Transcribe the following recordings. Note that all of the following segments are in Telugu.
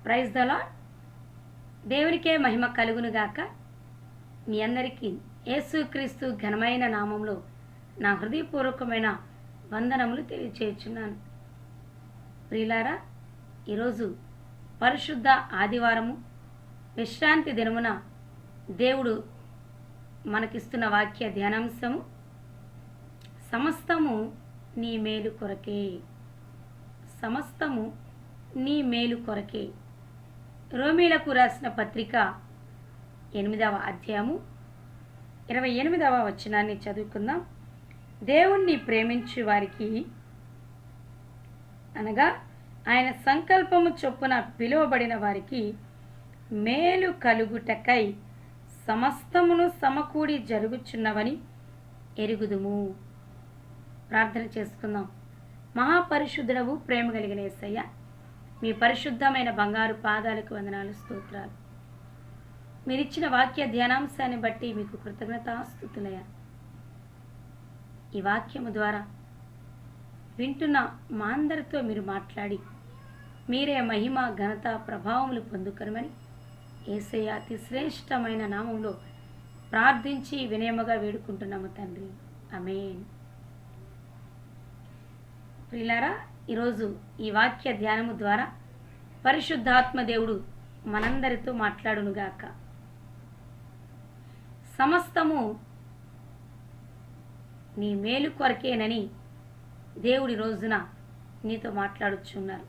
Praise the lord. దేవునికే మహిమ కలుగునుగాక. మీ అందరికీ యేసుక్రీస్తు ఘనమైన నామంలో నా హృదయపూర్వకమైన వందనములు తెలియచేయుచున్నాను. ప్రియులారా, ఈరోజు పరిశుద్ధ ఆదివారము విశ్రాంతి దినమున దేవుడు మనకిస్తున్న వాక్య ధ్యానాంశము సమస్తము నీ మేలు కొరకే. సమస్తము నీ మేలు కొరకే. రోమీలకు రాసిన పత్రిక 8వ అధ్యాయము 28వ వచనాన్ని చదువుకుందాం. దేవుణ్ణి ప్రేమించు వారికి అనగా ఆయన సంకల్పము చొప్పున పిలువబడిన వారికి మేలు కలుగుటకై సమస్తమును సమకూడి జరుగుచున్నవని ఎరుగుదుము. ప్రార్థన చేసుకుందాం. మహాపరిశుద్ధుడవు, ప్రేమ కలిగిన యేసయ్య, మీ పరిశుద్ధమైన బంగారు పాదాలకు వందనాలు, స్తోత్రాలు. మీరిచ్చిన వాక్య ధ్యానాంశాన్ని బట్టి మీకు కృతజ్ఞతాస్తుతులయ్యా. ఈ వాక్యము ద్వారా వింటున్న మా అందరితో మీరు మాట్లాడి మీరే మహిమ, ఘనత, ప్రభావములు పొందుకొనమని యేసయ్య అతి శ్రేష్టమైన నామంలో ప్రార్థించి వినయముగా వేడుకుంటున్నాము తండ్రి. ఆమేన్. ప్రియులారా, ఈరోజు ఈ వాక్య ధ్యానము ద్వారా పరిశుద్ధాత్మ దేవుడు మనందరితో మాట్లాడునుగాక. సమస్తము నీ మేలు కొరకేనని దేవుడి రోజున నీతో మాట్లాడుచున్నారు.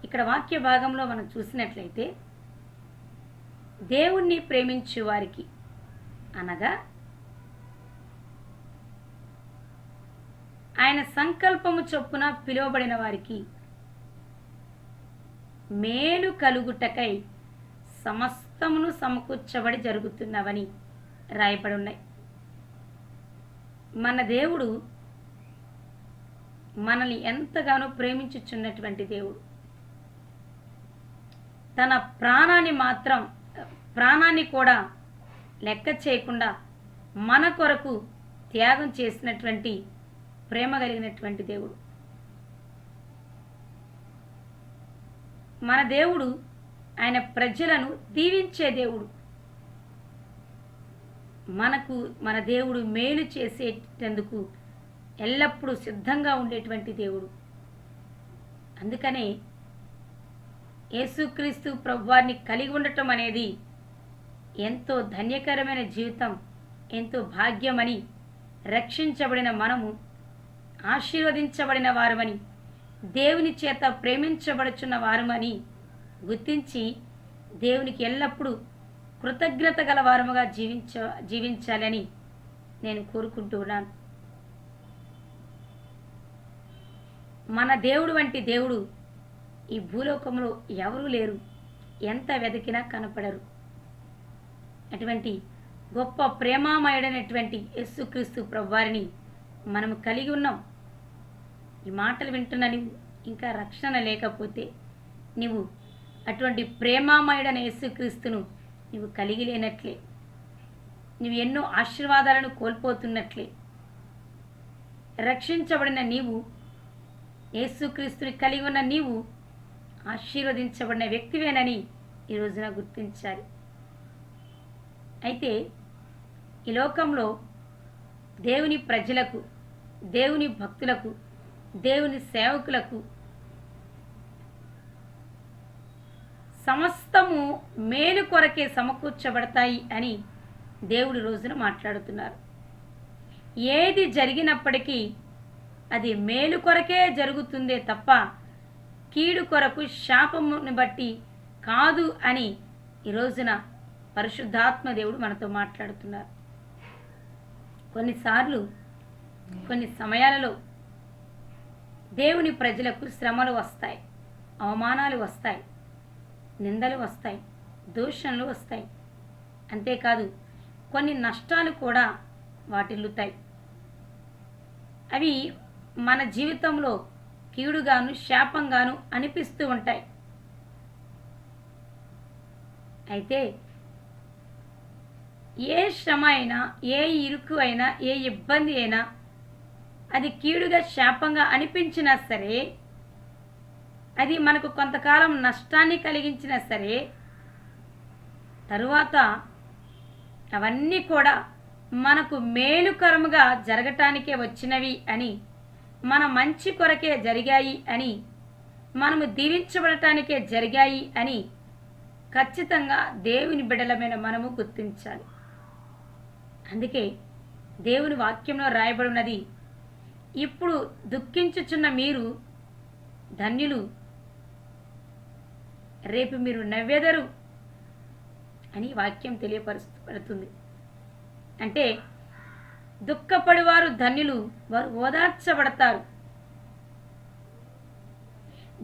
ఇక్కడ వాక్య భాగంలో మనం చూసినట్లయితే దేవుణ్ణి ప్రేమించు వారికి అనగా ఆయన సంకల్పము చొప్పున పిలువబడిన వారికి మేలు కలుగుటకై సమస్తమును సమకూర్చబడి జరుగుతున్నవని రాయబడి ఉన్నాయి. మన దేవుడు మనల్ని ఎంతగానో ప్రేమించుచున్నటువంటి దేవుడు. తన ప్రాణాన్ని కూడా లెక్క చేయకుండా మన కొరకు త్యాగం చేసినటువంటి ప్రేమ కలిగినటువంటి దేవుడు. మన దేవుడు ఆయన ప్రజలను దీవించే దేవుడు. మన దేవుడు మేలు చేసేటందుకు ఎల్లప్పుడూ సిద్ధంగా ఉండేటువంటి దేవుడు. అందుకనే యేసుక్రీస్తు ప్రభువారిని కలిగి ఉండటం అనేది ఎంతో ధన్యకరమైన జీవితం, ఎంతో భాగ్యమని, రక్షించబడిన మనము ఆశీర్వదించబడిన వారమని, దేవుని చేత ప్రేమించబడుచున్న వారమని గుర్తించి దేవునికి ఎల్లప్పుడూ కృతజ్ఞత గల వారముగా జీవించాలని నేను కోరుకుంటూ ఉన్నాను. మన దేవుడు వంటి దేవుడు ఈ భూలోకంలో ఎవరూ లేరు. ఎంత వెతికినా కనపడరు. అటువంటి గొప్ప ప్రేమామయుడైనటువంటి యేసుక్రీస్తు ప్రభువారిని మనము కలిగి ఉన్నాం. ఈ మాటలు వింటున్న నీవు ఇంకా రక్షణ లేకపోతే నీవు అటువంటి ప్రేమామయుడైన యేసుక్రీస్తును నీవు కలిగి లేనట్లే. నీవు ఎన్నో ఆశీర్వాదాలను కోల్పోతున్నట్లే. రక్షించబడిన నీవు, యేసుక్రీస్తుని కలిగి ఉన్న నీవు ఆశీర్వదించబడిన వ్యక్తివేనని ఈ రోజున గుర్తించాలి. అయితే ఈ లోకంలో దేవుని ప్రజలకు, దేవుని భక్తులకు, దేవుని సేవకులకు సమస్తము మేలు కొరకే సమకూర్చబడతాయి అని దేవుడి రోజున మాట్లాడుతున్నారు. ఏది జరిగినప్పటికీ అది మేలు కొరకే జరుగుతుందే తప్ప కీడు కొరకు, శాపమును బట్టి కాదు అని ఈ రోజున పరిశుద్ధాత్మ దేవుడు మనతో మాట్లాడుతున్నారు. కొన్నిసార్లు, కొన్ని సమయాలలో దేవుని ప్రజలకు శ్రమలు వస్తాయి, అవమానాలు వస్తాయి, నిందలు వస్తాయి, దూషణలు వస్తాయి. అంతేకాదు కొన్ని నష్టాలు కూడా వాటిల్లుతాయి. అవి మన జీవితంలో కీడుగాను, శాపంగాను అనిపిస్తూ ఉంటాయి. అయితే ఏ శ్రమ అయినా, ఏ ఇరుకు అయినా, ఏ ఇబ్బంది అయినా అది కీడుగా, శాపంగా అనిపించినా సరే అది మనకు కొంతకాలం నష్టాన్ని కలిగించినా సరే తరువాత అవన్నీ కూడా మనకు మేలుకరముగా జరగటానికే వచ్చినవి అని, మన మంచి కొరకే జరిగాయి అని, మనము దీవించబడటానికే జరిగాయి అని ఖచ్చితంగా దేవుని బిడ్డలమైన మనము గుర్తించాలి. అందుకే దేవుని వాక్యంలో రాయబడి ఉన్నది, ఇప్పుడు దుఃఖించుచున్న మీరు ధన్యులు, రేపు మీరు నవ్వెదరు అని వాక్యం తెలియపరుస్తుంది. అంటే దుఃఖపడివారు ధన్యులు, వారు ఓదార్చబడతారు.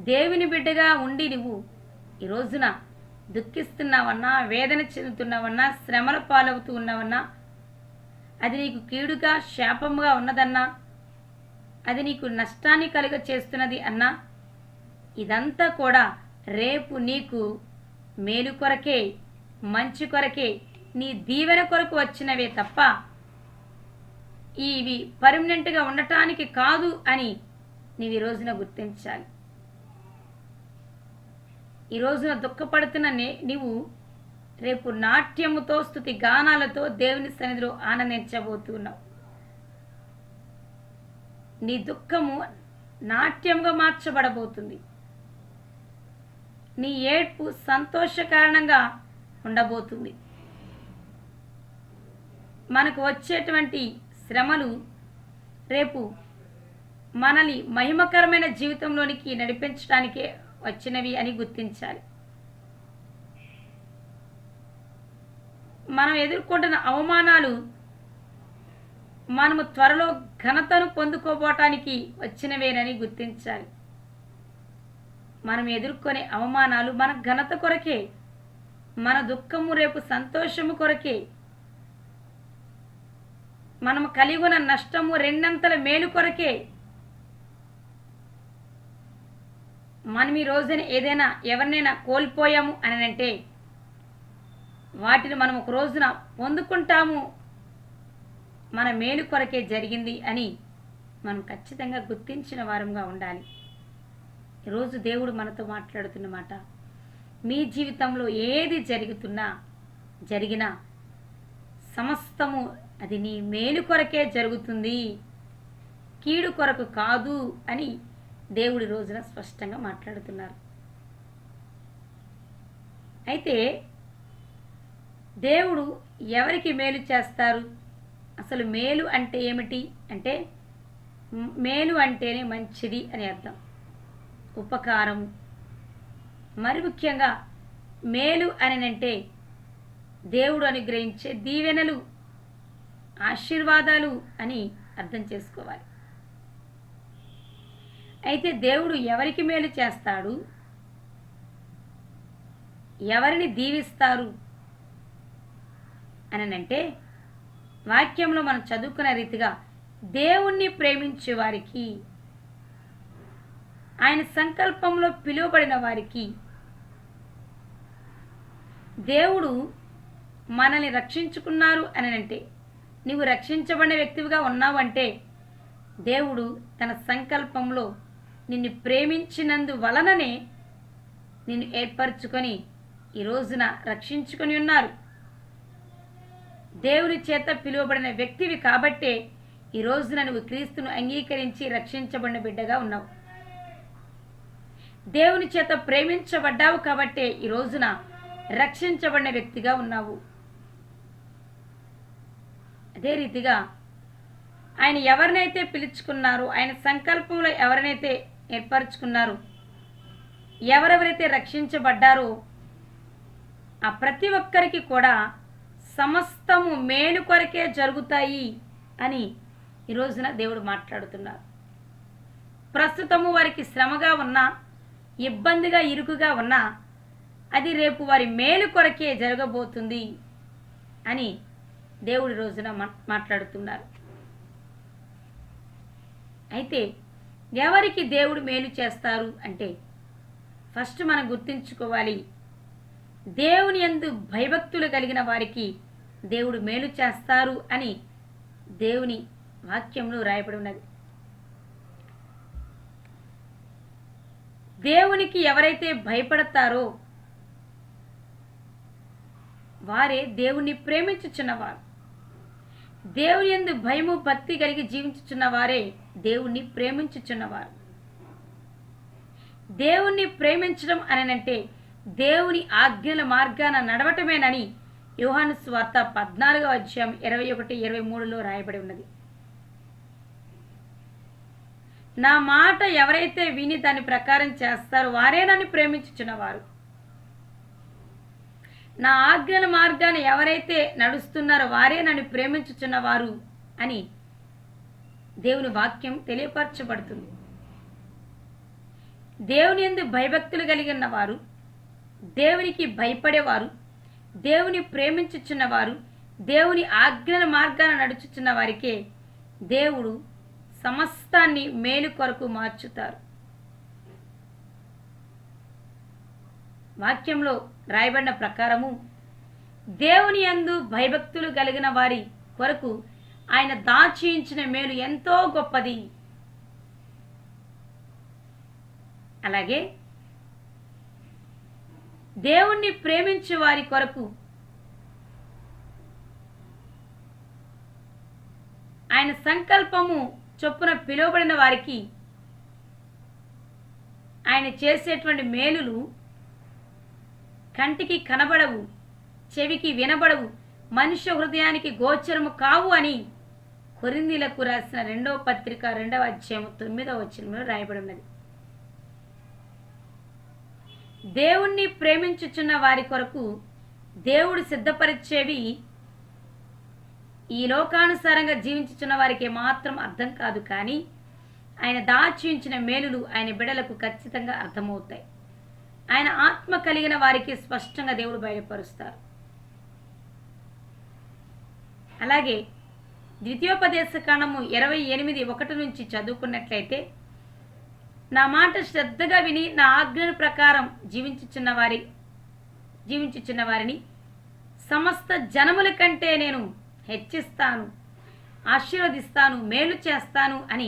దేవుని బిడ్డగా ఉండి నువ్వు ఈ రోజున దుఃఖిస్తున్నావన్నా, వేదన చెందుతున్నావన్నా, శ్రమల పాలవుతూ ఉన్నావన్నా, అది నీకు కీడుగా శాపముగా ఉన్నదన్నా, అది నీకు నష్టాన్ని కలుగ చేస్తున్నది అన్నా, ఇదంతా కూడా రేపు నీకు మేలు కొరకే, మంచి కొరకే, నీ దీవెన కొరకు వచ్చినవే తప్ప ఇవి పర్మనెంట్గా ఉండటానికి కాదు అని నీవు ఈ రోజున గుర్తించాలి. ఈ రోజున దుఃఖపడుతున్న నీవు రేపు నాట్యముతో, స్తుతి గానాలతో దేవుని సన్నిధిలో ఆనందించబోతున్నావు. నీ దుఃఖము నాట్యంగా మార్చబడబోతుంది. నీ ఏడ్పు సంతోష కారణంగా ఉండబోతుంది. మనకు వచ్చేటువంటి శ్రమలు రేపు మనల్ని మహిమకరమైన జీవితంలోనికి నడిపించడానికే వచ్చినవి అని గుర్తించాలి. మనం ఎదుర్కొంటున్న అవమానాలు మనము త్వరలో ఘనతను పొందుకోబోటానికి వచ్చినవేనని గుర్తించాలి. మనం ఎదుర్కొనే అవమానాలు మన ఘనత కొరకే, మన దుఃఖము రేపు సంతోషము కొరకే, మనము కలిగి ఉన్న నష్టము రెండంతల మేలు కొరకే. మనం ఈ రోజున ఏదైనా ఎవరినైనా కోల్పోయాము అని అంటే వాటిని మనం ఒక రోజున పొందుకుంటాము, మన మేలు కొరకే జరిగింది అని మనం ఖచ్చితంగా గుర్తించిన వారంగా ఉండాలి. ఈరోజు దేవుడు మనతో మాట్లాడుతున్న మాట, మీ జీవితంలో ఏది జరిగినా సమస్తము అది నీ మేలు కొరకే జరుగుతుంది, కీడు కొరకు కాదు అని దేవుడి రోజున స్పష్టంగా మాట్లాడుతున్నారు. అయితే దేవుడు ఎవరికి మేలు చేస్తారు? అసలు మేలు అంటే ఏమిటి అంటే, మేలు అంటేనే మంచిది అని అర్థం, ఉపకారం. మరి ముఖ్యంగా మేలు అని అంటే దేవుడు అనుగ్రహించే దీవెనలు, ఆశీర్వాదాలు అని అర్థం చేసుకోవాలి. అయితే దేవుడు ఎవరికి మేలు చేస్తాడు, ఎవరిని దీవిస్తారు అని అంటే వాక్యంలో మనం చదువుకున్న రీతిగా దేవుణ్ణి ప్రేమించే వారికి, ఆయన సంకల్పంలో పిలువబడిన వారికి, దేవుడు మనల్ని రక్షించుకున్నారు అని అంటే, నీవు రక్షించబడిన వ్యక్తివిగా ఉన్నావు అంటే దేవుడు తన సంకల్పంలో నిన్ను ప్రేమించినందు వలననే నిన్ను ఏర్పరచుకొని ఈ రోజున రక్షించుకొని ఉన్నారు. దేవుని చేత పిలువబడిన వ్యక్తివి కాబట్టే ఈ రోజున నువ్వు క్రీస్తును అంగీకరించి రక్షించబడిన బిడ్డగా ఉన్నావు. దేవుని చేత ప్రేమించబడ్డావు కాబట్టే ఈ రోజున రక్షించబడిన వ్యక్తిగా ఉన్నావు. అదే రీతిగా ఆయన ఎవరినైతే పిలుచుకున్నారో, ఆయన సంకల్పంలో ఎవరినైతే ఏర్పరచుకున్నారో, ఎవరెవరైతే రక్షించబడ్డారో ఆ ప్రతి ఒక్కరికి కూడా సమస్తము మేలు కొరకే జరుగుతాయి అని ఈ రోజున దేవుడు మాట్లాడుతున్నారు. ప్రస్తుతము వారికి శ్రమగా ఉన్నా, ఇబ్బందిగా, ఇరుకుగా ఉన్నా అది రేపు వారి మేలు కొరకే జరగబోతుంది అని దేవుడి రోజున మాట్లాడుతున్నారు. అయితే ఎవరికి దేవుడు మేలు చేస్తారు అంటే ఫస్ట్ మనం గుర్తుంచుకోవాలి, దేవుని యందు భయభక్తులు కలిగిన వారికి దేవుడు మేలు చేస్తారు అని దేవుని వాక్యంలో రాయబడి ఉన్నది. దేవునికి ఎవరైతే భయపడతారో వారే దేవుణ్ణి ప్రేమించుచున్నవారు. దేవుని యందు భయము భక్తి కలిగి జీవించుచున్న వారే దేవుణ్ణి ప్రేమించుచున్నవారు. దేవుణ్ణి ప్రేమించడం అనంటే దేవుని ఆజ్ఞల మార్గాన నడవటమేనని యోహాను సువార్త 14వ అధ్యాయం 21-23లో రాయబడి ఉన్నది. నా మాట ఎవరైతే విని దాని ప్రకారం చేస్తారో వారే నన్ను ప్రేమించుచున్నవారు. నా ఆజ్ఞల మార్గాన్ని ఎవరైతే నడుస్తున్నారో వారే నన్ను ప్రేమించుచున్నవారు అని దేవుని వాక్యం తెలియపరచబడుతుంది. దేవుని యందు భయభక్తులు కలిగిన వారు, దేవునికి భయపడేవారు, దేవుని ప్రేమించుచున్నవారు, దేవుని ఆజ్ఞల మార్గాన నడుచుచున్న వారికే దేవుడు సమస్తాన్ని మేలు కొరకు మార్చుతారు. వాక్యంలో రాయబడిన ప్రకారము దేవుని యందు భయభక్తులు కలిగిన వారి కొరకు ఆయన దాచించిన మేలు ఎంతో గొప్పది. అలాగే దేవుణ్ణి ప్రేమించే వారి కొరకు ఆయన సంకల్పము చొప్పున పిలువబడిన వారికి ఆయన చేసేటువంటి మేలులు కంటికి కనబడవు, చెవికి వినబడవు, మనుష్య హృదయానికి గోచరము కావు అని కొరింథీయులకు రాసిన 2వ పత్రిక 2వ అధ్యాయం 9వ వచనంలో రాయబడి ఉన్నది. దేవుణ్ణి ప్రేమించుచున్న వారి కొరకు దేవుడు సిద్ధపరిచేవి ఈ లోకానుసారంగా జీవించుచున్న వారికి మాత్రం అర్థం కాదు, కానీ ఆయన దాచించిన మేలులు ఆయన బిడలకు ఖచ్చితంగా అర్థమవుతాయి. ఆయన ఆత్మ కలిగిన వారికి స్పష్టంగా దేవుడు బయలుపరుస్తారు. అలాగే ద్వితీయోపదేశకాండము 28:1 నుంచి చదువుకున్నట్లయితే, నా మాట శ్రద్ధగా విని నా ఆజ్ఞల ప్రకారం జీవించుచున్న వారిని సమస్త జనముల కంటే నేను హెచ్చిస్తాను, ఆశీర్వదిస్తాను, మేలు చేస్తాను అని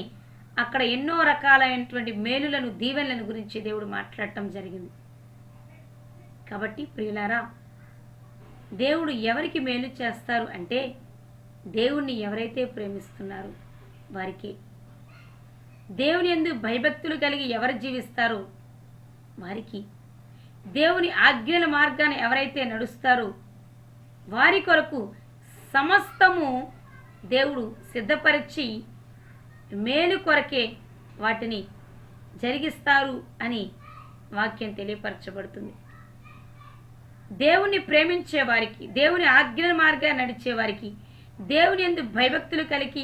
అక్కడ ఎన్నో రకాలైనటువంటి మేలులను, దీవెనలను గురించి దేవుడు మాట్లాడటం జరిగింది. కాబట్టి ప్రియులారా, దేవుడు ఎవరికి మేలు చేస్తారు అంటే దేవుణ్ణి ఎవరైతే ప్రేమిస్తున్నారో వారికి. దేవుని యందు భయభక్తులు కలిగి ఎవరు జీవిస్తారో వారికి. దేవుని ఆజ్ఞల మార్గాన్ని ఎవరైతే నడుస్తారో వారి కొరకు సమస్తము దేవుడు సిద్ధపరిచి మేలు కొరకే వాటిని జరిగిస్తారు అని వాక్యం తెలియపరచబడుతుంది. దేవుని ప్రేమించే వారికి, దేవుని ఆజ్ఞల మార్గాన్ని నడిచే వారికి, దేవుని యందు భయభక్తులు కలిగి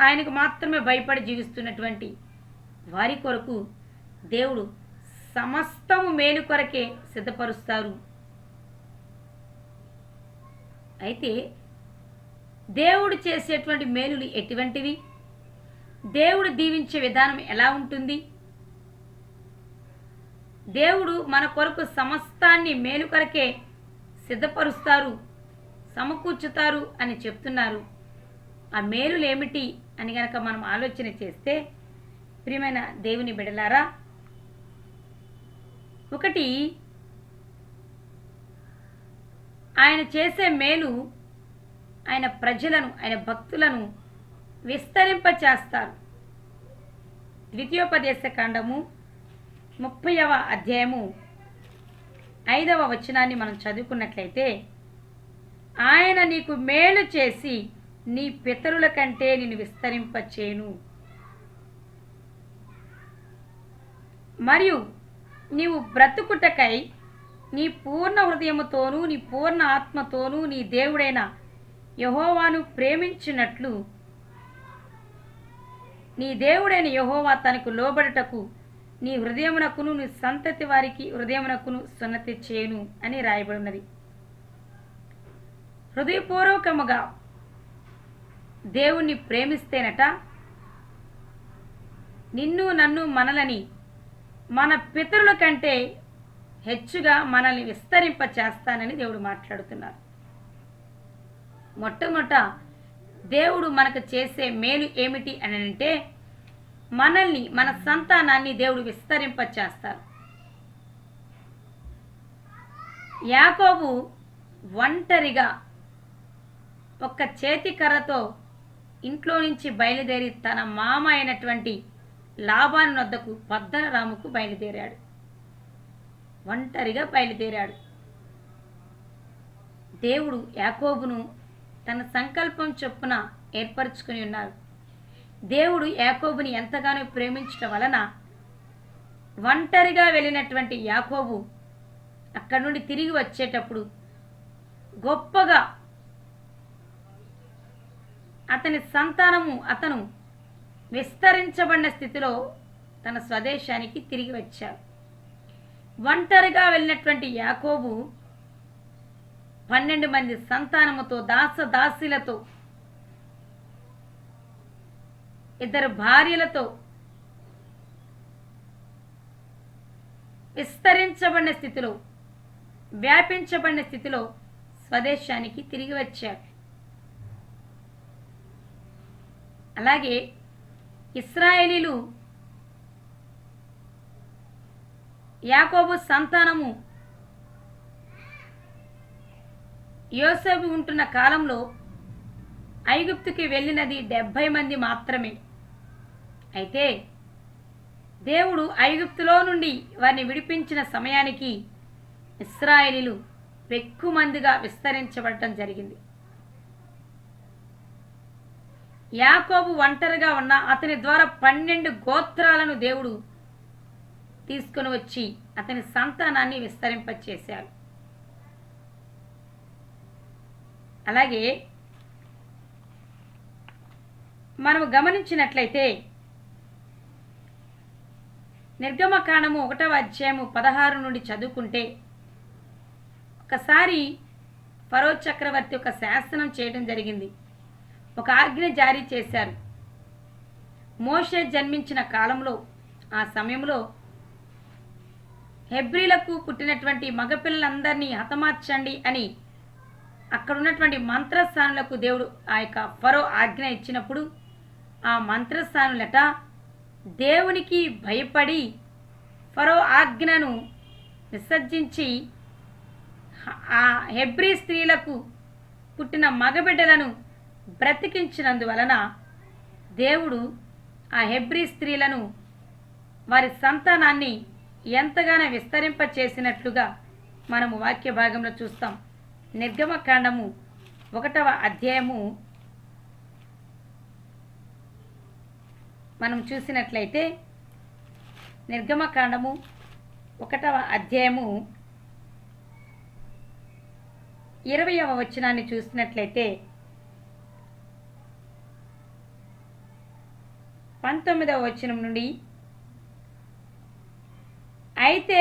ఆయనకు మాత్రమే భయపడి జీవిస్తున్నటువంటి వారి కొరకు దేవుడు సమస్తము మేలు కొరకే సిద్ధపరుస్తారు. అయితే దేవుడు చేసేటువంటి మేలులు ఎటువంటివి? దేవుడు దీవించే విధానం ఎలా ఉంటుంది? దేవుడు మన కొరకు సమస్తాన్ని మేలు కొరకే సిద్ధపరుస్తారు, సమకూర్చుతారు అని చెప్తున్నారు. ఆ మేలులు ఏమిటి అని గనక మనం ఆలోచన చేస్తే, ప్రియమైన దేవుని బిడలారా, ఒకటి, ఆయన చేసే మేలు ఆయన ప్రజలను, ఆయన భక్తులను విస్తరింపచేస్తారు. ద్వితీయోపదేశకాండము 30వ అధ్యాయము 5వ వచనాన్ని మనం చదువుకున్నట్లయితే, ఆయన నీకు మేలు చేసి నీ పితరుల కంటే నిన్ను విస్తరింపచేయును, మరియు నీవు బ్రతుకుటకై నీ పూర్ణ హృదయముతోనూ నీ పూర్ణ ఆత్మతోనూ నీ దేవుడైన యెహోవాను ప్రేమించినట్లు నీ దేవుడైన యెహోవా తనకు లోబడుటకు నీ హృదయమునకును నీ సంతతి వారికి హృదయమునకును సున్నతి చేయును అని రాయబడి ఉన్నది. హృదయపూర్వకముగా దేవుణ్ణి ప్రేమిస్తేనట నిన్ను, నన్ను, మనలని మన పితరుల కంటే హెచ్చుగా మనల్ని విస్తరింప చేస్తానని దేవుడు మాట్లాడుతున్నారు. మొట్టమొదట దేవుడు మనకు చేసే మేలు ఏమిటి అని అంటే, మనల్ని, మన సంతానాన్ని దేవుడు విస్తరింపచేస్తారు. యాకోబు ఒంటరిగా ఒక్క చేతి కర్రతో ఇంట్లో నుంచి బయలుదేరి తన మామ అయినటువంటి లాబాను వద్దకు పద్దనరాముకు బయలుదేరాడు. ఒంటరిగా బయలుదేరాడు. దేవుడు యాకోబును తన సంకల్పం చొప్పున ఏర్పరచుకుని ఉన్నారు. దేవుడు యాకోబుని ఎంతగానో ప్రేమించడం వలన ఒంటరిగా వెళ్ళినటువంటి యాకోబు అక్కడి నుండి తిరిగి వచ్చేటప్పుడు గొప్పగా అతని సంతానము అతను విస్తరించబడిన స్థితిలో తన స్వదేశానికి తిరిగి వచ్చాడు. ఒంటరిగా వెళ్ళినటువంటి యాకోబు 12 మంది సంతానముతో, దాసదాసీలతో, 2 భార్యలతో విస్తరించబడిన స్థితిలో, వ్యాపించబడిన స్థితిలో స్వదేశానికి తిరిగి వచ్చాడు. అలాగే ఇశ్రాయేలీలు యాకోబు సంతానము యోసేపు ఉంటున్న కాలంలో ఐగుప్తుకి వెళ్ళినది 70 మంది మాత్రమే. అయితే దేవుడు ఐగుప్తులో నుండి వారిని విడిపించిన సమయానికి ఇశ్రాయేలీలు ఎక్కువ మందిగా విస్తరించబడటం జరిగింది. యాకోబు ఒంటరిగా ఉన్న అతని ద్వారా 12 గోత్రాలను దేవుడు తీసుకుని వచ్చి అతని సంతానాన్ని విస్తరింపచేశాడు. అలాగే మనము గమనించినట్లయితే నిర్గమకాండము 1వ అధ్యాయము 16 నుండి చదువుకుంటే, ఒకసారి ఫరో చక్రవర్తి ఒక శాసనం చేయడం జరిగింది. ఒక ఆజ్ఞ జారీ చేశారు. మోషే జన్మించిన కాలంలో, ఆ సమయంలో హెబ్రీలకు పుట్టినటువంటి మగపిల్లలందరినీ హతమార్చండి అని అక్కడ ఉన్నటువంటి మంత్రస్థానులకు దేవుడు ఆ యొక్క ఫరో ఆజ్ఞ ఇచ్చినప్పుడు, ఆ మంత్రస్థానులట దేవునికి భయపడి ఫరో ఆజ్ఞను విసర్జించి ఆ హెబ్రీ స్త్రీలకు పుట్టిన మగబిడ్డలను బ్రతికించినందువలన దేవుడు ఆ హెబ్రీ స్త్రీలను, వారి సంతానాన్ని ఎంతగానో విస్తరింపచేసినట్లుగా మనము వాక్య భాగంలో చూస్తాం. నిర్గమకాండము 1వ అధ్యాయము మనం చూసినట్లయితే, నిర్గమకాండము 1వ అధ్యాయము 20వ వచనాన్ని చూసినట్లయితే 19వ వచనం నుండి, అయితే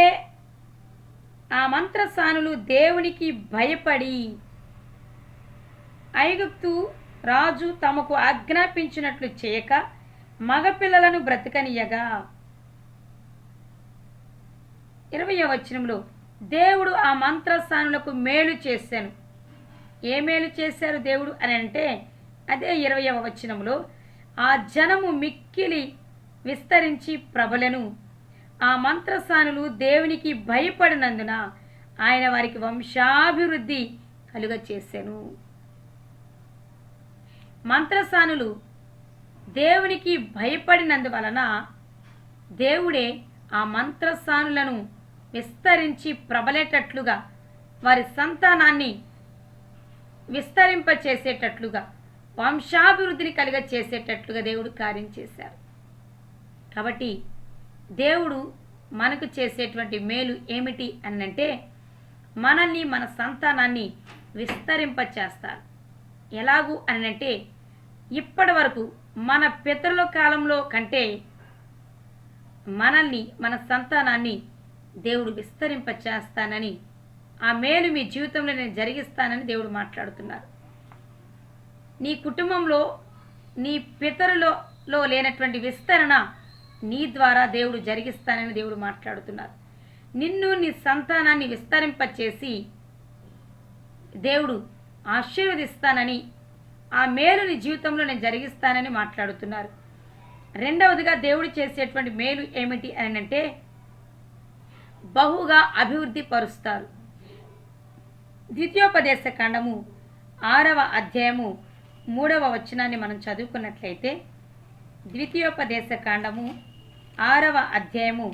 ఆ మంత్రసానులు దేవునికి భయపడి ఐగుప్తు రాజు తమకు ఆజ్ఞాపించినట్లు చేయక మగపిల్లలను బ్రతకనియగా, 20వ వచనంలో దేవుడు ఆ మంత్రస్థానులకు మేలు చేశాను. ఏ మేలు చేశారు దేవుడు అని అంటే, అదే 20వ వచనంలో, ఆ జనము మిక్కిలి విస్తరించి ప్రబలెను. ఆ మంత్రస్థానులు దేవునికి భయపడినందున ఆయన వారికి వంశాభివృద్ధి కలుగ చేశాను. మంత్రస్థానులు దేవునికి భయపడినందువలన దేవుడే ఆ మంత్రస్థానులను విస్తరించి ప్రబలేటట్లుగా, వారి సంతానాన్ని విస్తరింపచేసేటట్లుగా, వంశాభివృద్ధిని కలుగ చేసేటట్లుగా దేవుడు కార్యం చేశారు. కాబట్టి దేవుడు మనకు చేసేటువంటి మేలు ఏమిటి అనంటే, మనల్ని, మన సంతానాన్ని విస్తరింపచేస్తారు. ఎలాగూ అనంటే, ఇప్పటి వరకు మన పితరుల కాలంలో కంటే మనల్ని, మన సంతానాన్ని దేవుడు విస్తరింపచేస్తానని, ఆ మేలు మీ జీవితంలో నేను జరిగిస్తానని దేవుడు మాట్లాడుతున్నారు. నీ కుటుంబంలో, నీ పితరులలో లేనటువంటి విస్తరణ నీ ద్వారా దేవుడు జరిగిస్తానని దేవుడు మాట్లాడుతున్నారు. నిన్ను, నీ సంతానాన్ని విస్తరింపచేసి దేవుడు ఆశీర్వదిస్తానని, ఆ మేలు నీ జీవితంలో నేను జరిగిస్తానని మాట్లాడుతున్నారు. రెండవదిగా దేవుడు చేసేటువంటి మేలు ఏమిటి అని అంటే బహుగా అభివృద్ధి పరుస్తారు. ద్వితీయోపదేశ కాండము 6వ అధ్యాయము 3వ వచనాన్ని మనం చదువుకున్నట్లయితే, ద్వితీయోపదేశ కాండము 6వ అధ్యాయము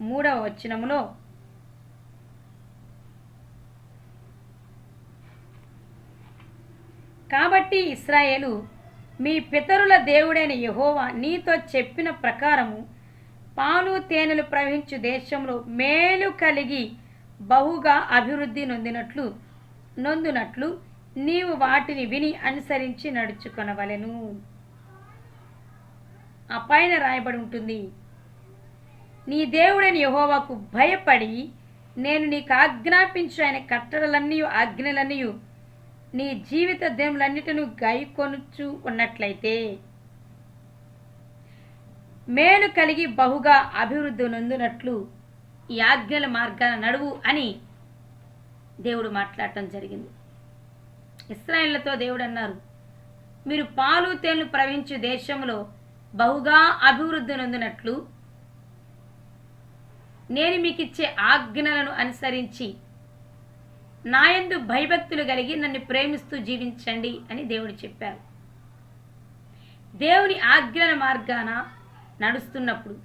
3వ వచనములో, కాబట్టి ఇశ్రాయేలు, మీ పితరుల దేవుడైన యెహోవా నీతో చెప్పిన ప్రకారము పాలు తేనెలు ప్రవహించు దేశంలో మేలు కలిగి బహుగా అభివృద్ధి నొందునట్లు నీవు వాటిని విని అనుసరించి నడుచుకొనవలెను. ఆ పైన రాయబడి ఉంటుంది, నీ దేవుడైన యెహోవాకు భయపడి నేను నీకు ఆజ్ఞాపించు ఆయన కట్టడలన్నీ ఆజ్ఞలన్నీ నీ జీవిత దినములన్నిటిని గైకొనుచు ఉన్నట్లయితే మేలు కలిగి బహుగా అభివృద్ధి నొందునట్లు ఈ ఆజ్ఞల మార్గాన నడువు అని దేవుడు మాట్లాడటం జరిగింది. ఇశ్రాయేలుతో దేవుడు అన్నారు, మీరు పాలు తేనెలు ప్రవహించు దేశంలో బహుగా అభివృద్ధి నొందినట్లు నేను మీకు ఇచ్చే ఆజ్ఞలను అనుసరించి నాయందు భయభక్తులు కలిగి నన్ను ప్రేమిస్తూ జీవించండి అని దేవుడు చెప్పారు. దేవుని ఆజ్ఞల మార్గాన నడుస్తున్నప్పుడు,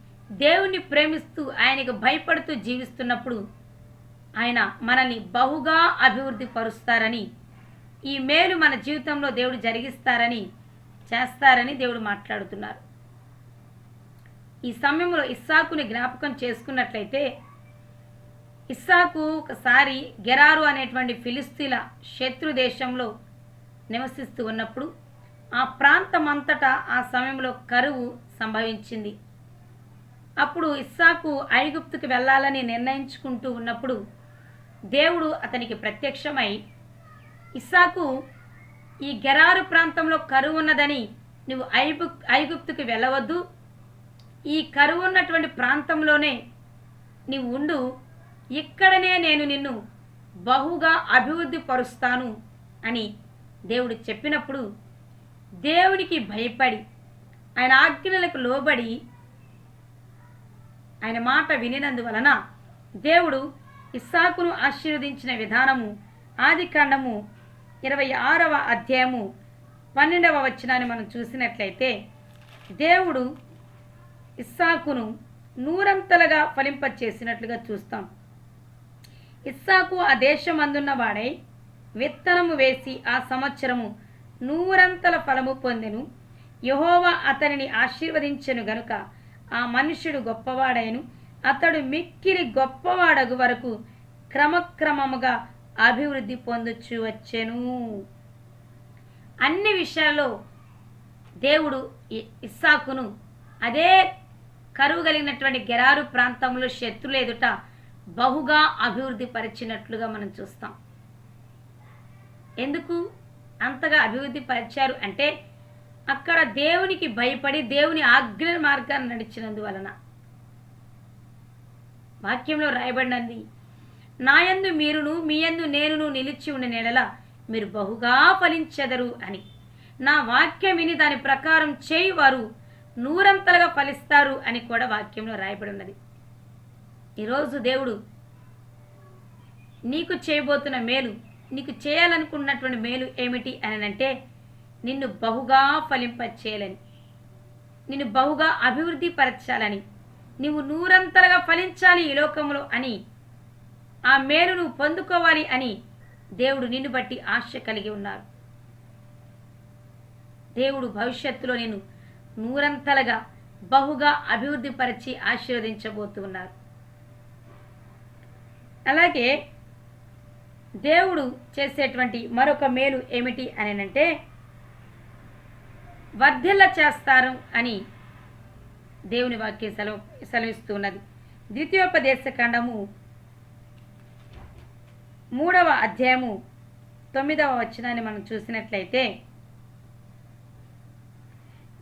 దేవుని ప్రేమిస్తూ ఆయనకు భయపడుతూ జీవిస్తున్నప్పుడు ఆయన మనల్ని బహుగా అభివృద్ధి పరుస్తారని, ఈ మేలు మన జీవితంలో దేవుడు జరిగిస్తారని, చేస్తారని దేవుడు మాట్లాడుతున్నారు. ఈ సమయంలో ఇస్సాకుని జ్ఞాపకం చేసుకున్నట్లయితే, ఇస్సాకు ఒకసారి గెరారు అనేటువంటి ఫిలిస్తీన్ల శత్రు దేశంలో నివసిస్తూ ఉన్నప్పుడు ఆ ప్రాంతమంతటా ఆ సమయంలో కరువు సంభవించింది. అప్పుడు ఇస్సాకు ఐగుప్తుకు వెళ్ళాలని నిర్ణయించుకుంటూ ఉన్నప్పుడు దేవుడు అతనికి ప్రత్యక్షమై, ఇస్సాకు, ఈ గెరారు ప్రాంతంలో కరువు ఉన్నదని నువ్వు ఐగుప్తుకు వెళ్ళవద్దు, ఈ కరువు ఉన్నటువంటి ప్రాంతంలోనే నీవు ఉండు, ఇక్కడనే నేను నిన్ను బహుగా అభివృద్ధి పరుస్తాను అని దేవుడు చెప్పినప్పుడు దేవునికి భయపడి ఆయన ఆజ్ఞలకు లోబడి ఆయన మాట వినినందువలన దేవుడు ఇస్సాకును ఆశీర్వదించిన విధానము ఆదికాండము 26వ అధ్యాయము 12వ వచనాన్ని మనం చూసినట్లయితే, దేవుడు ఇస్సాకును నూరంతలుగా ఫలింపచేసినట్లుగా చూస్తాం. ఇస్సాకు ఆ దేశమందున్న వాడై విత్తనము వేసి ఆ సంవత్సరము నూరంతల ఫలము పొందెను. యెహోవా అతనిని ఆశీర్వదించెను గనుక ఆ మనుష్యుడు గొప్పవాడైను. అతడు మిక్కిలి గొప్పవాడగు వరకు క్రమక్రమముగా అభివృద్ధి పొందుచు వచ్చెను. అన్ని విషయాల్లో దేవుడు ఇస్సాకును అదే కరువు కలిగినటువంటి గెరారు ప్రాంతంలో శత్రులు ఎదుట బహుగా అభివృద్ధి పరిచినట్లుగా మనం చూస్తాం. ఎందుకు అంతగా అభివృద్ధి పరిచారు అంటే, అక్కడ దేవునికి భయపడి దేవుని ఆజ్ఞ మార్గాన్ని నడిచినందువలన. వాక్యంలో రాయబడినది, నాయందు మీరును మీయందు నేనును నిలిచి ఉండిన యెడల మీరు బహుగా ఫలించెదరు అని. నా వాక్యం విని దాని ప్రకారం చేయువారు నూరంతలుగా ఫలిస్తారు అని కూడా వాక్యంలో రాయబడి ఉన్నది. ఈరోజు దేవుడు నీకు చేయబోతున్న మేలు, నీకు చేయాలనుకున్నటువంటి మేలు ఏమిటి అని అంటే, నిన్ను బహుగా ఫలింపచేయాలని, నిన్ను బహుగా అభివృద్ధి పరచాలని, నీవు నూరంతలుగా ఫలించాలి ఈ లోకంలో అని, ఆ మేలు నువ్వు పొందుకోవాలి అని దేవుడు నిన్ను బట్టి ఆశ కలిగి ఉన్నారు. దేవుడు భవిష్యత్తులో నేను నూరంతలుగా బహుగా అభివృద్ధి పరిచి ఆశీర్వదించబోతున్నారు. అలాగే దేవుడు చేసేటువంటి మరొక మేలు ఏమిటి అని అంటే, వర్ధిల్ల చేస్తారు అని దేవుని వాక్యం సెలవిస్తున్నది. ద్వితీయోపదేశ కాండము 3వ అధ్యాయము 9వ వచనాన్ని మనం చూసినట్లయితే,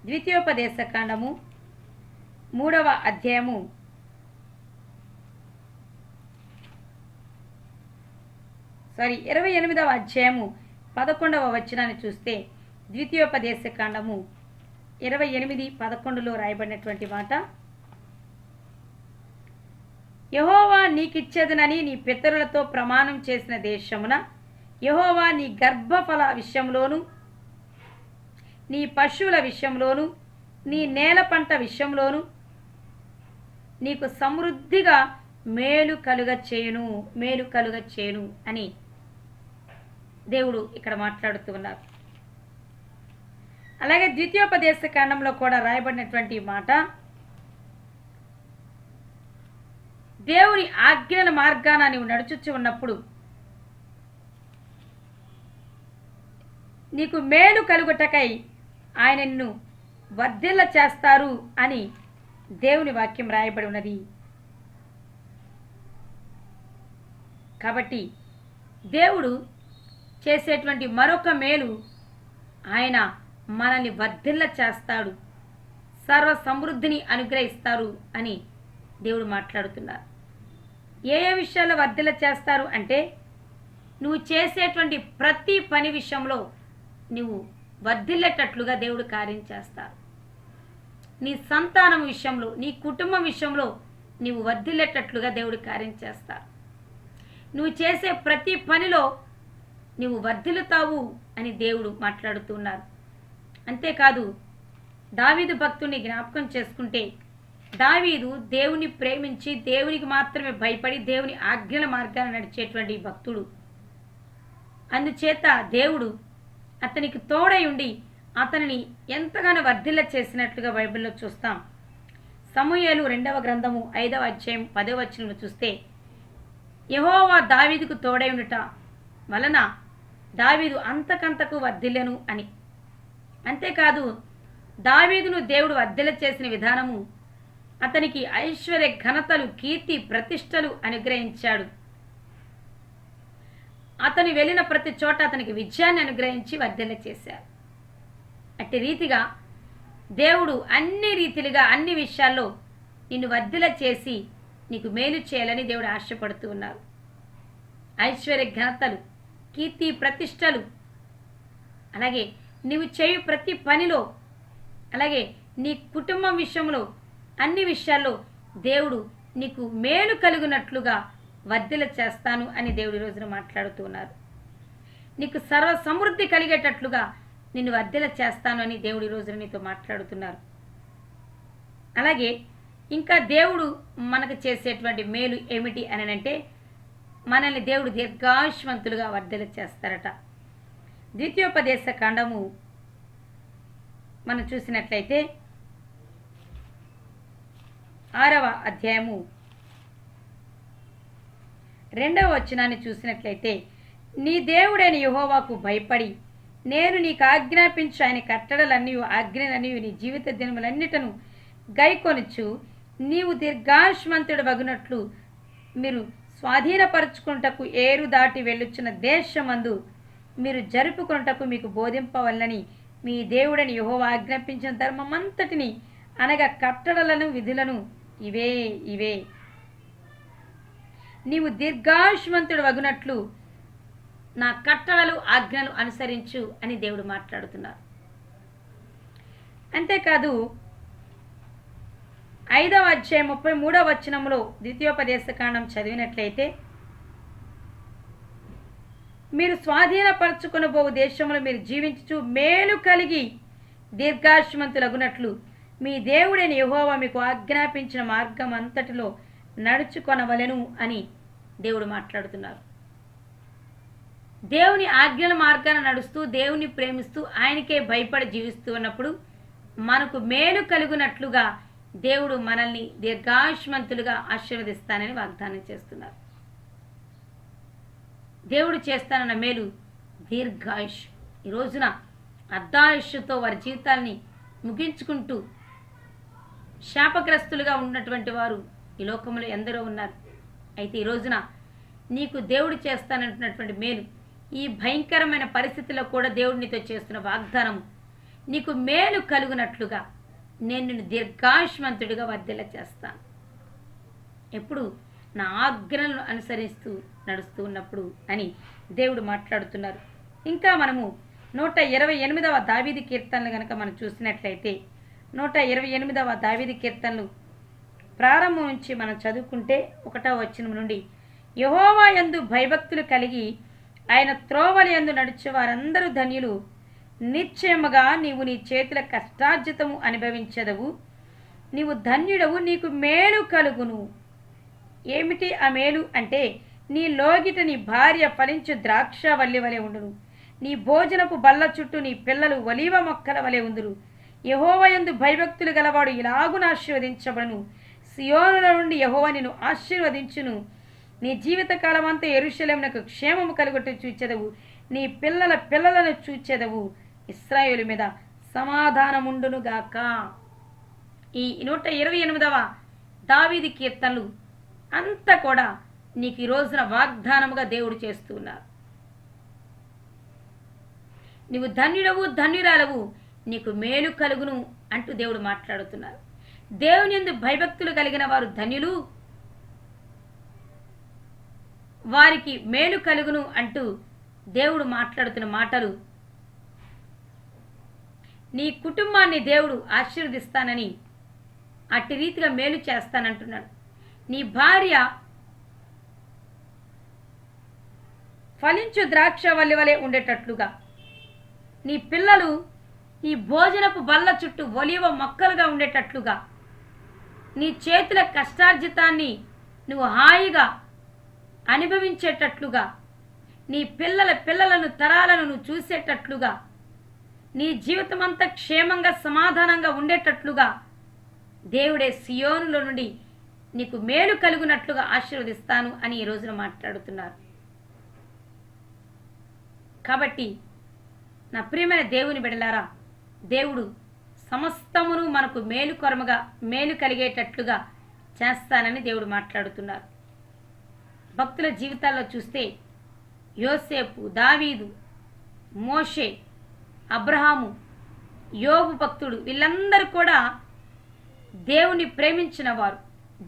ద్వితీయోపదేశ కాండము 3వ అధ్యాయము 28వ అధ్యాయము 11వ వచనాన్ని చూస్తే, ద్వితీయోపదేశ కాండము 28:11 రాయబడినటువంటి మాట, యెహోవా నీకిచ్చేదనని నీ పితరులతో ప్రమాణం చేసిన దేశమున యెహోవా నీ గర్భఫల విషయంలోను నీ పశువుల విషయంలోను నీ నేల పంట విషయంలోను నీకు సమృద్ధిగా మేలు కలుగ చేయును అని దేవుడు ఇక్కడ మాట్లాడుతూ ఉన్నారు. అలాగే ద్వితీయోపదేశ కాండంలో కూడా రాయబడినటువంటి మాట, దేవుని ఆజ్ఞల మార్గాన నీవు నడుచుచు ఉన్నప్పుడు నీకు మేలు కలుగుటకై ఆయన నిన్ను వర్ధిల్ల చేస్తారు అని దేవుని వాక్యం రాయబడి ఉన్నది. కాబట్టి దేవుడు చేసేటువంటి మరొక మేలు, ఆయన మనల్ని వర్ధిల్ల చేస్తాడు, సర్వ సమృద్ధిని అనుగ్రహిస్తారు అని దేవుడు మాట్లాడుతున్నారు. ఏ విషయాల్లో వర్ధిల్ల చేస్తారు అంటే, నువ్వు చేసేటువంటి ప్రతి పని విషయంలో నువ్వు వర్ధిల్లేటట్లుగా దేవుడు కార్యం చేస్తారు. నీ సంతానం విషయంలో, నీ కుటుంబం విషయంలో నీవు వర్ధిల్లేటట్లుగా దేవుడు కార్యం చేస్తారు. నువ్వు చేసే ప్రతి పనిలో నువ్వు వర్ధిల్లుతావు అని దేవుడు మాట్లాడుతున్నారు. అంతేకాదు, దావీదు భక్తుని జ్ఞాపకం చేసుకుంటే, దావీదు దేవుని ప్రేమించి దేవునికి మాత్రమే భయపడి దేవుని ఆజ్ఞల మార్గాన్ని నడిచేటువంటి భక్తుడు. అందుచేత దేవుడు అతనికి తోడై ఉండి అతనిని ఎంతగానో వర్ధిల్ల చేసినట్లుగా బైబిల్లో చూస్తాం. సమూయేలు 2వ గ్రంథము 5వ అధ్యాయం 10వ వచనం చూస్తే, యెహోవా దావీదుకు తోడై ఉండుట వలన దావీదు అంతకంతకు వర్ధిల్లెను అని. అంతేకాదు, దావీదును దేవుడు వర్ధిల్ల చేసిన విధానము, అతనికి ఐశ్వర్య ఘనతలు, కీర్తి, ప్రతిష్టలు అనుగ్రహించాడు. అతను వెళ్ళిన ప్రతి చోట అతనికి విజయాన్ని అనుగ్రహించి వర్ధిల్ల చేశారు. అట్టి రీతిగా దేవుడు అన్ని రీతిలుగా అన్ని విషయాల్లో నిన్ను వర్ధిల్ల చేసి నీకు మేలు చేయాలని దేవుడు ఆశపడుతూ ఉన్నారు. ఐశ్వర్య ఘనతలు, కీర్తి, ప్రతిష్టలు, అలాగే నీవు చేయు ప్రతి పనిలో, అలాగే నీ కుటుంబం విషయంలో, అన్ని విషయాల్లో దేవుడు నీకు మేలు కలుగునట్లుగా వర్ధిల్ల చేస్తాను అని దేవుడు ఈ రోజున మాట్లాడుతూ ఉన్నారు. నీకు సర్వ సమృద్ధి కలిగేటట్లుగా నిన్ను వర్ధిల్ల చేస్తాను అని దేవుడు ఈ రోజున నీతో మాట్లాడుతున్నారు. అలాగే ఇంకా దేవుడు మనకు చేసేటువంటి మేలు ఏమిటి అని అంటే, మనల్ని దేవుడు దీర్ఘాయుష్మంతులుగా వర్ధిల్ల చేస్తారట. ద్వితీయోపదేశ కాండము మనం చూసినట్లయితే 6వ అధ్యాయము 2వ వచనాన్ని చూసినట్లయితే, నీ దేవుడైన యెహోవాకు భయపడి నేను నీకు ఆజ్ఞాపించు ఆయన కట్టడలన్నీ ఆజ్ఞలన్నీ నీ జీవిత దినములన్నిటను గైకొనుచు నీవు దీర్ఘాయుష్మంతుడు వగునట్లు మీరు స్వాధీనపరుచుకుంటకు ఏరు దాటి వెళ్ళుచున్న దేశమందు మీరు జరుపుకొనుటకు మీకు బోధింపవలనని మీ దేవుడని యెహోవా ఆజ్ఞాపించిన ధర్మమంతటిని, అనగా కట్టడలను విధులను ఇవే నీవు దీర్ఘాయుష్మంతుడు వగునట్లు నా కట్టడలు ఆజ్ఞలు అనుసరించు అని దేవుడు మాట్లాడుతున్నారు. అంతేకాదు, 5వ అధ్యాయం 33వ వచనంలో ద్వితీయోపదేశ కాండం చదివినట్లయితే, మీరు స్వాధీనపరచుకొనబోవు దేశంలో మీరు జీవించుచు మేలు కలిగి దీర్ఘాయుష్మంతులగునట్లు మీ దేవుడైన యెహోవా మీకు ఆజ్ఞాపించిన మార్గం అంతటిలో నడుచుకొనవలెను అని దేవుడు మాట్లాడుతున్నారు. దేవుని ఆజ్ఞల మార్గాన నడుస్తూ, దేవుని ప్రేమిస్తూ, ఆయనకే భయపడి జీవిస్తూ ఉన్నప్పుడు మనకు మేలు కలుగునట్లుగా దేవుడు మనల్ని దీర్ఘాయుష్మంతులుగా ఆశీర్వదిస్తానని వాగ్దానం చేస్తున్నారు. దేవుడు చేస్తానన్న మేలు దీర్ఘాయుష్. ఈ రోజున అర్ధాయుష్తో వారి జీవితాల్ని ముగించుకుంటూ శాపగ్రస్తులుగా ఉన్నటువంటి వారు ఈ లోకంలో ఎందరో ఉన్నారు. అయితే ఈ రోజున నీకు దేవుడు చేస్తానంటున్నటువంటి మేలు, ఈ భయంకరమైన పరిస్థితిలో కూడా దేవుడు నీతో చేస్తున్న వాగ్దానం, నీకు మేలు కలుగునట్లుగా నేను నిన్ను దీర్ఘాయుష్మంతుడిగా వర్ధిల్ల చేస్తాను. ఎప్పుడు నా ఆజ్ఞలను అనుసరిస్తూ నడుస్తూ ఉన్నప్పుడు అని దేవుడు మాట్లాడుతున్నారు. ఇంకా మనము 128వ దావీదు కీర్తనలు కనుక మనం చూసినట్లయితే, 128వ దావీదు కీర్తనలు ప్రారంభం నుంచి మనం చదువుకుంటే 1వ వచనం నుండి, యెహోవా యందు భయభక్తులు కలిగి ఆయన త్రోవల యందు నడిచే వారందరూ ధన్యులు. నిశ్చయముగా నీవు నీ చేతుల కష్టార్జితము అనుభవించదవు. నీవు ధన్యుడవు, నీకు మేలు కలుగును. ఏమిటి ఆ మేలు అంటే, నీ లోగిట నీ భార్య ఫలించు ద్రాక్ష వల్లి వలె ఉండును. నీ భోజనపు బల్ల చుట్టూ నీ పిల్లలు ఒలీవ మొక్కల వలె ఉందురు. యెహోవా యందు భయభక్తులు గలవాడు ఇలాగున ఆశీర్వదించబడును. సియోనులో నుండి యెహోవా నిన్ను ఆశీర్వదించును. నీ జీవితకాలమంతా యెరూషలేమునకు క్షేమము కలుగుట చూచెదవు. నీ పిల్లల పిల్లలను చూచెదవు. ఇశ్రాయేలు మీద సమాధానముండునుగాక. ఈ 128వ దావీదు కీర్తనలు అంతా కూడా నీకు ఈ రోజున వాగ్దానముగా దేవుడు చేస్తూ ఉన్నారు. నీవు ధన్యుడవు, ధన్యురాలవు, నీకు మేలు కలుగును అంటూ దేవుడు మాట్లాడుతున్నారు. దేవుని యందు భయభక్తులు కలిగిన వారు ధన్యులు, వారికి మేలు కలుగును అంటూ దేవుడు మాట్లాడుతున్న మాటలు. నీ కుటుంబాన్ని దేవుడు ఆశీర్వదిస్తానని, అట్టి రీతిగా మేలు చేస్తానంటున్నాడు. నీ భార్య ఫలించు ద్రాక్ష వల్లి వలె ఉండేటట్లుగా, నీ పిల్లలు నీ భోజనపు బల్ల చుట్టూ ఒలీవ మొక్కలుగా ఉండేటట్లుగా, నీ చేతుల కష్టార్జితాన్ని నువ్వు హాయిగా అనుభవించేటట్లుగా, నీ పిల్లల పిల్లలను తరాలను నువ్వు చూసేటట్లుగా, నీ జీవితం అంతా క్షేమంగా సమాధానంగా ఉండేటట్లుగా దేవుడే సియోనులో నుండి నీకు మేలు కలుగునట్లుగా ఆశీర్వదిస్తాను అని ఈ రోజున మాట్లాడుతున్నారు. కాబట్టి నా ప్రియమైన దేవుని బిడ్డలారా, దేవుడు సమస్తమును మనకు మేలు కలిగేటట్లుగా చేస్తానని దేవుడు మాట్లాడుతున్నారు. భక్తుల జీవితాల్లో చూస్తే యోసేపు, దావీదు, మోషే, అబ్రహాము, యోబు భక్తుడు, వీళ్ళందరూ కూడా దేవుని ప్రేమించిన వారు,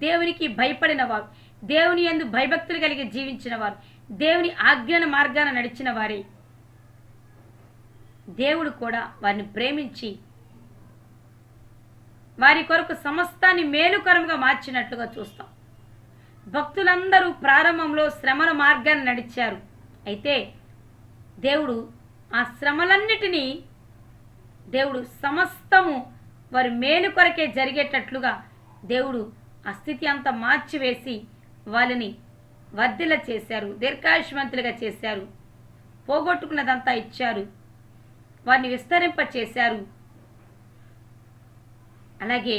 దేవునికి భయపడిన వారు, దేవుని యందు భయభక్తులు కలిగి జీవించిన వారు, దేవుని ఆజ్ఞాన మార్గాన నడిచిన వారే. దేవుడు కూడా వారిని ప్రేమించి వారి కొరకు సమస్తాన్ని మేలుకరంగా మార్చినట్లుగా చూస్తాం. భక్తులందరూ ప్రారంభంలో శ్రమల మార్గాన్ని నడిచారు. అయితే దేవుడు ఆ శ్రమలన్నిటినీ దేవుడు సమస్తము వారి మేలు కొరకే జరిగేటట్లుగా దేవుడు ఆ స్థితి అంతా మార్చివేసి వాళ్ళని వర్ధిల్ల చేశారు, దీర్ఘాయుష్మంతులుగా చేశారు, పోగొట్టుకున్నదంతా ఇచ్చారు, వారిని విస్తరింప చేశారు. అలాగే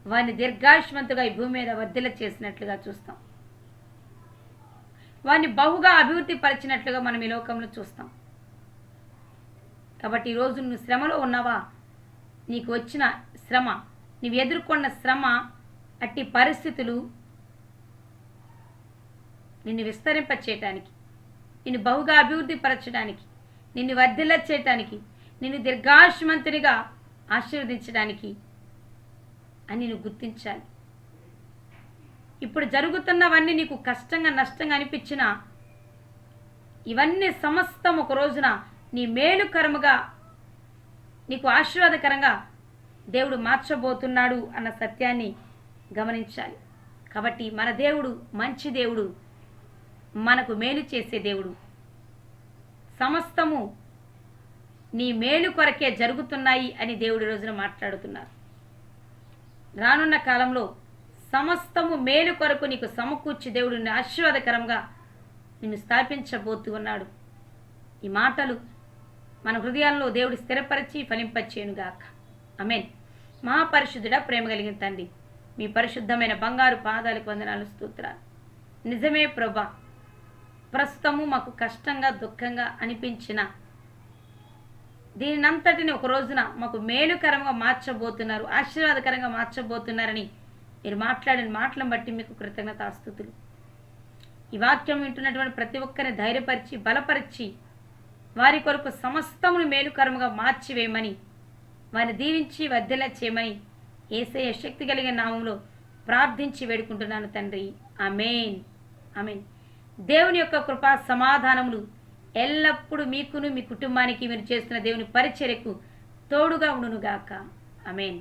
వారిని దీర్ఘాయుష్మంతుగా ఈ భూమి మీద వర్ధిల్ల చేసినట్లుగా చూస్తాం. వారిని బహుగా అభివృద్ధి పరిచినట్లుగా మనం ఈ లోకంలో చూస్తాం. కాబట్టి ఈరోజు నువ్వు శ్రమలో ఉన్నావా? నీకు వచ్చిన శ్రమ, నువ్వు ఎదుర్కొన్న శ్రమ, అట్టి పరిస్థితులు నిన్ను విస్తరింప చేయటానికి, నిన్ను బహుగా అభివృద్ధి పరచడానికి, నిన్ను వర్ధిల్ల చేయటానికి, నిన్ను దీర్ఘాయుష్మంతునిగా ఆశీర్వదించడానికి అని నువ్వు గుర్తించాలి. ఇప్పుడు జరుగుతున్నవన్నీ నీకు కష్టంగా నష్టంగా అనిపించినా ఇవన్నీ సమస్తం ఒక రోజున నీ మేలుకరముగా, నీకు ఆశీర్వాదకరంగా దేవుడు మార్చబోతున్నాడు అన్న సత్యాన్ని గమనించాలి. కాబట్టి మన దేవుడు మంచి దేవుడు, మనకు మేలు చేసే దేవుడు. సమస్తము నీ మేలు కొరకే జరుగుతున్నాయి అని దేవుడి రోజున మాట్లాడుతున్నారు. రానున్న కాలంలో సమస్తము మేలు కొరకు నీకు సమకూర్చి దేవుడు నిన్ను ఆశీర్వాదకరంగా నిన్ను స్థాపించబోతూ ఉన్నాడు. ఈ మాటలు మన హృదయాల్లో దేవుడు స్థిరపరిచి ఫలింపచేయునుగాక. ఆమేన్. మహాపరిశుద్ధుడా, ప్రేమ కలిగిన తండ్రి, మీ పరిశుద్ధమైన బంగారు పాదాలకు వందనాలు, స్తోత్రాలు. నిజమే ప్రభా, ప్రస్తుతము మాకు కష్టంగా దుఃఖంగా అనిపించిన దీనినంతటిని ఒక రోజున మాకు మేలుకరంగా మార్చబోతున్నారు, ఆశీర్వాదకరంగా మార్చబోతున్నారని మీరు మాట్లాడిన మాటలను బట్టి మీకు కృతజ్ఞతాస్తుతులు. ఈ వాక్యం వింటున్నటువంటి ప్రతి ఒక్కరిని ధైర్యపరిచి బలపరిచి వారి కొరకు సమస్తమును మేలుకరముగా మార్చివేయమని, వారిని దీవించి వర్ధిల్ల చేయమని యేసయ్య శక్తి కలిగిన నామంలో ప్రార్థించి వేడుకుంటున్నాను తండ్రి. ఆమేన్, ఆమేన్. దేవుని యొక్క కృపా సమాధానములు ఎల్లప్పుడూ మీకును మీ కుటుంబానికి మీరు చేస్తున్న దేవుని పరిచర్యకు తోడుగా ఉండునుగాక. ఆమేన్.